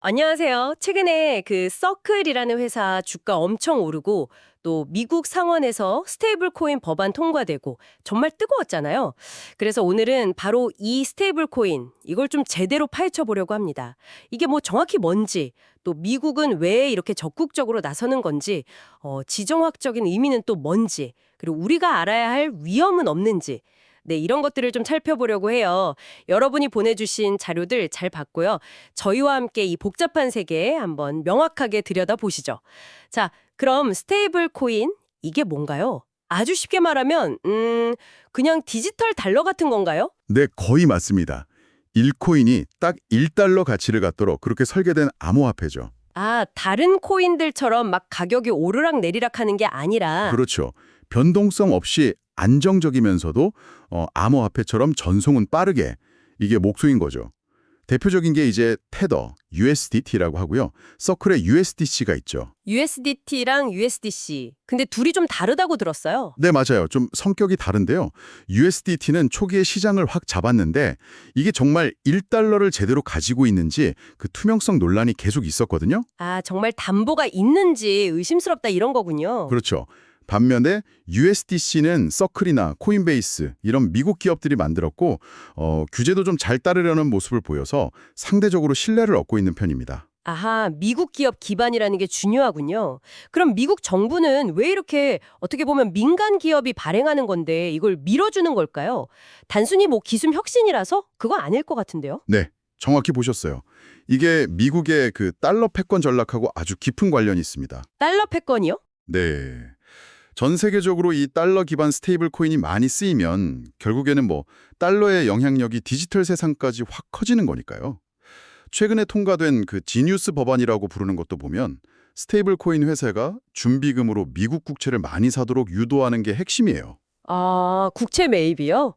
안녕하세요. 최근에 그 서클이라는 회사 주가 엄청 오르고 또 미국 상원에서 스테이블 코인 법안 통과되고 정말 뜨거웠잖아요. 그래서 오늘은 바로 이 스테이블 코인 이걸 좀 제대로 파헤쳐 보려고 합니다. 이게 뭐 정확히 뭔지 또 미국은 왜 이렇게 적극적으로 나서는 건지 지정학적인 의미는 또 뭔지 그리고 우리가 알아야 할 위험은 없는지 네, 이런 것들을 좀 살펴보려고 해요. 여러분이 보내주신 자료들 잘 봤고요. 저희와 함께 이 복잡한 세계에 한번 명확하게 들여다보시죠. 자, 그럼 스테이블 코인, 이게 뭔가요? 아주 쉽게 말하면, 그냥 디지털 달러 같은 건가요? 네, 거의 맞습니다. 1코인이 딱 1달러 가치를 갖도록 그렇게 설계된 암호화폐죠. 아, 다른 코인들처럼 막 가격이 오르락 내리락 하는 게 아니라, 그렇죠. 변동성 없이 안정적이면서도 암호화폐처럼 전송은 빠르게 이게 목소인 거죠. 대표적인 게 이제 테더, USDT라고 하고요. 서클에 USDC가 있죠. USDT랑 USDC. 근데 둘이 좀 다르다고 들었어요. 네, 맞아요. 좀 성격이 다른데요. USDT는 초기에 시장을 확 잡았는데 이게 정말 1달러를 제대로 가지고 있는지 그 투명성 논란이 계속 있었거든요. 아, 정말 담보가 있는지 의심스럽다 이런 거군요. 그렇죠. 반면에 USDC는 서클이나 코인베이스 이런 미국 기업들이 만들었고 규제도 좀 잘 따르려는 모습을 보여서 상대적으로 신뢰를 얻고 있는 편입니다. 아하, 미국 기업 기반이라는 게 중요하군요. 그럼 미국 정부는 왜 이렇게 어떻게 보면 민간 기업이 발행하는 건데 이걸 밀어주는 걸까요? 단순히 뭐 기술 혁신이라서? 그건 아닐 것 같은데요. 네, 정확히 보셨어요. 이게 미국의 그 달러 패권 전략하고 아주 깊은 관련이 있습니다. 달러 패권이요? 네. 전 세계적으로 이 달러 기반 스테이블 코인이 많이 쓰이면 결국에는 뭐 달러의 영향력이 디지털 세상까지 확 커지는 거니까요. 최근에 통과된 그 지니우스 법안이라고 부르는 것도 보면 스테이블 코인 회사가 준비금으로 미국 국채를 많이 사도록 유도하는 게 핵심이에요. 아, 국채 매입이요?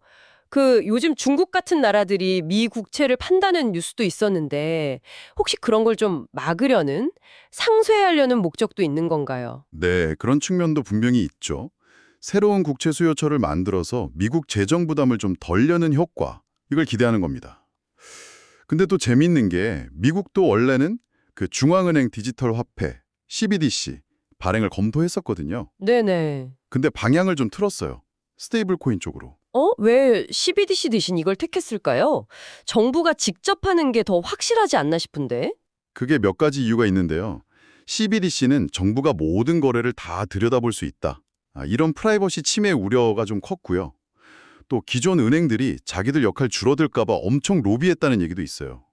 그 요즘 중국 같은 나라들이 미 국채를 판다는 뉴스도 있었는데 혹시 그런 걸 좀 막으려는 상쇄하려는 목적도 있는 건가요? 네, 그런 측면도 분명히 있죠. 새로운 국채 수요처를 만들어서 미국 재정 부담을 좀 덜 여는 효과, 이걸 기대하는 겁니다. 근데 또 재밌는 게 미국도 원래는 그 중앙은행 디지털 화폐, CBDC, 발행을 검토했었거든요. 네네. 근데 방향을 좀 틀었어요. 스테이블 코인 쪽으로. 왜 CBDC 대신 이걸 택했을까요? 정부가 직접 하는 게 더 확실하지 않나 싶은데. 그게 몇 가지 이유가 있는데요. CBDC는 정부가 모든 거래를 다 들여다볼 수 있다. 이런 프라이버시 침해 우려가 좀 컸고요. 또 기존 은행들이 자기들 역할 줄어들까 봐 엄청 로비했다는 얘기도 있어요.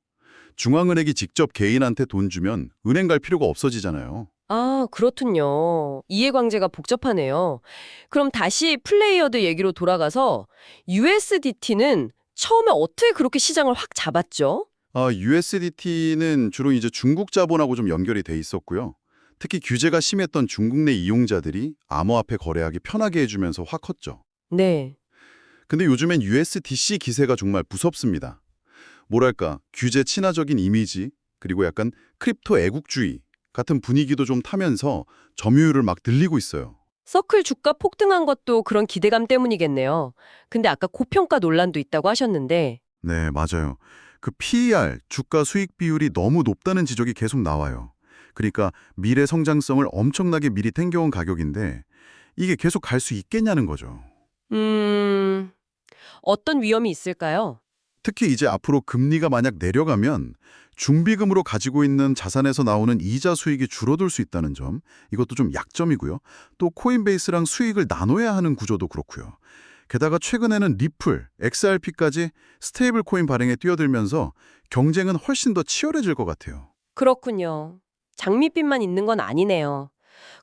중앙은행이 직접 개인한테 돈 주면 은행 갈 필요가 없어지잖아요. 아, 그렇군요. 이해관계가 복잡하네요. 그럼 다시 플레이어드 얘기로 돌아가서 USDT는 처음에 어떻게 그렇게 시장을 확 잡았죠? USDT는 주로 이제 중국 자본하고 좀 연결이 돼 있었고요. 특히 규제가 심했던 중국 내 이용자들이 암호화폐 거래하기 편하게 해주면서 확 컸죠. 네. 근데 요즘엔 USDC 기세가 정말 무섭습니다. 뭐랄까, 규제 친화적인 이미지, 그리고 약간 크립토 애국주의 같은 분위기도 좀 타면서 점유율을 막 늘리고 있어요. 서클 주가 폭등한 것도 그런 기대감 때문이겠네요. 근데 아까 고평가 논란도 있다고 하셨는데, 네, 맞아요. 그 PER, 주가 수익 비율이 너무 높다는 지적이 계속 나와요. 그러니까 미래 성장성을 엄청나게 미리 땡겨온 가격인데 이게 계속 갈 수 있겠냐는 거죠. 음, 어떤 위험이 있을까요? 특히 이제 앞으로 금리가 만약 내려가면 중비금으로 가지고 있는 자산에서 나오는 이자 수익이 줄어들 수 있다는 점, 이것도 좀 약점이고요. 또 코인베이스랑 수익을 나눠야 하는 구조도 그렇고요. 게다가 최근에는 리플, XRP까지 스테이블 코인 발행에 뛰어들면서 경쟁은 훨씬 더 치열해질 것 같아요. 그렇군요. 장밋빛만 있는 건 아니네요.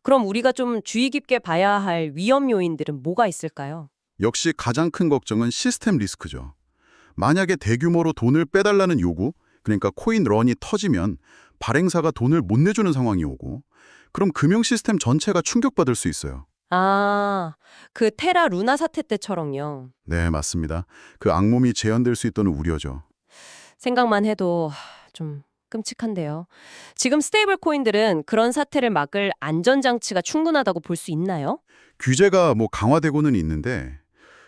그럼 우리가 좀 주의 깊게 봐야 할 위험 요인들은 뭐가 있을까요? 역시 가장 큰 걱정은 시스템 리스크죠. 만약에 대규모로 돈을 빼달라는 요구, 그러니까 코인 런이 터지면 발행사가 돈을 못 내주는 상황이 오고 그럼 금융 시스템 전체가 충격받을 수 있어요. 아, 그 테라 루나 사태 때처럼요. 네, 맞습니다. 그 악몽이 재현될 수 있다는 우려죠. 생각만 해도 좀 끔찍한데요. 지금 스테이블 코인들은 그런 사태를 막을 안전장치가 충분하다고 볼 수 있나요? 규제가 뭐 강화되고는 있는데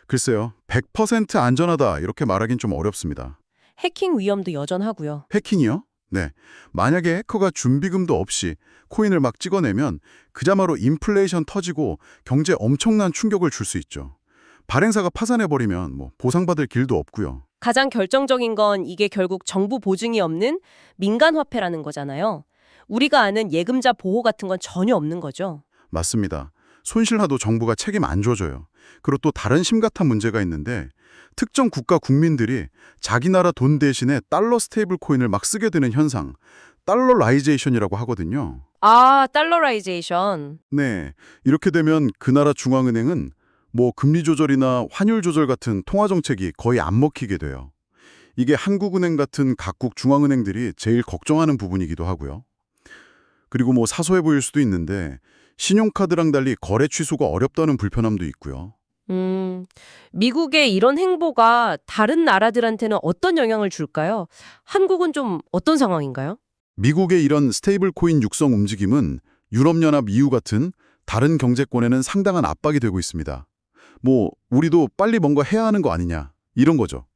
글쎄요, 100% 안전하다 이렇게 말하긴 좀 어렵습니다. 해킹 위험도 여전하고요. 해킹이요? 네, 만약에 해커가 준비금도 없이 코인을 막 찍어내면 그야말로 인플레이션 터지고 경제에 엄청난 충격을 줄 수 있죠. 발행사가 파산해버리면 보상받을 길도 없고요. 가장 결정적인 건 이게 결국 정부 보증이 없는 민간 화폐라는 거잖아요. 우리가 아는 예금자 보호 같은 건 전혀 없는 거죠. 맞습니다. 손실하도 정부가 책임 안 져줘요. 그리고 또 다른 심각한 문제가 있는데 특정 국가 국민들이 자기 나라 돈 대신에 달러 스테이블 코인을 막 쓰게 되는 현상, 달러라이제이션이라고 하거든요. 아, 달러라이제이션. 네, 이렇게 되면 그 나라 중앙은행은 금리 조절이나 환율 조절 같은 통화 정책이 거의 안 먹히게 돼요. 이게 한국은행 같은 각국 중앙은행들이 제일 걱정하는 부분이기도 하고요. 그리고 사소해 보일 수도 있는데 신용카드랑 달리 거래 취소가 어렵다는 불편함도 있고요. 미국의 이런 행보가 다른 나라들한테는 어떤 영향을 줄까요? 한국은 좀 어떤 상황인가요? 미국의 이런 스테이블 코인 육성 움직임은 유럽연합 EU 같은 다른 경제권에는 상당한 압박이 되고 있습니다. 우리도 빨리 뭔가 해야 하는 거 아니냐, 이런 거죠.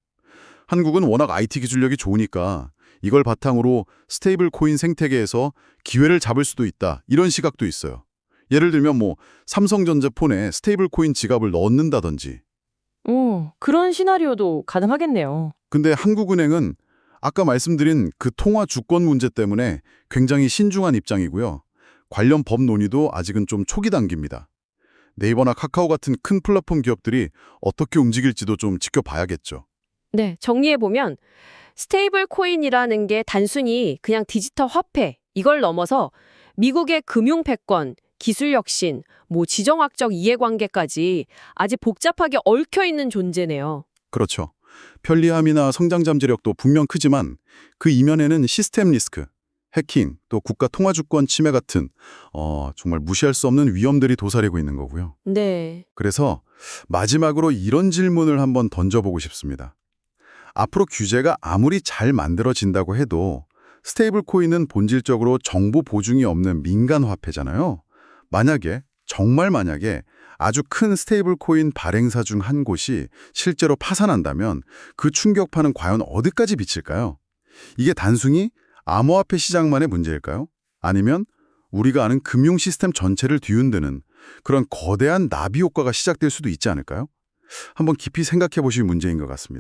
한국은 워낙 IT 기술력이 좋으니까 이걸 바탕으로 스테이블 코인 생태계에서 기회를 잡을 수도 있다, 이런 시각도 있어요. 예를 들면 삼성전자 폰에 스테이블 코인 지갑을 넣는다든지. 그런 시나리오도 가능하겠네요. 근데 한국은행은 아까 말씀드린 그 통화 주권 문제 때문에 굉장히 신중한 입장이고요. 관련 법 논의도 아직은 좀 초기 단계입니다. 네이버나 카카오 같은 큰 플랫폼 기업들이 어떻게 움직일지도 좀 지켜봐야겠죠. 네, 정리해보면 스테이블 코인이라는 게 단순히 그냥 디지털 화폐, 이걸 넘어서 미국의 금융 패권, 기술 혁신, 지정학적 이해관계까지 아주 복잡하게 얽혀있는 존재네요. 그렇죠. 편리함이나 성장 잠재력도 분명 크지만 그 이면에는 시스템 리스크, 해킹, 또 국가 통화 주권 침해 같은 정말 무시할 수 없는 위험들이 도사리고 있는 거고요. 네. 그래서 마지막으로 이런 질문을 한번 던져보고 싶습니다. 앞으로 규제가 아무리 잘 만들어진다고 해도 스테이블 코인은 본질적으로 정부 보증이 없는 민간 화폐잖아요. 정말 만약에 아주 큰 스테이블 코인 발행사 중 한 곳이 실제로 파산한다면 그 충격파는 과연 어디까지 비칠까요? 이게 단순히 암호화폐 시장만의 문제일까요? 아니면 우리가 아는 금융 시스템 전체를 뒤흔드는 그런 거대한 나비 효과가 시작될 수도 있지 않을까요? 한번 깊이 생각해 보실 문제인 것 같습니다.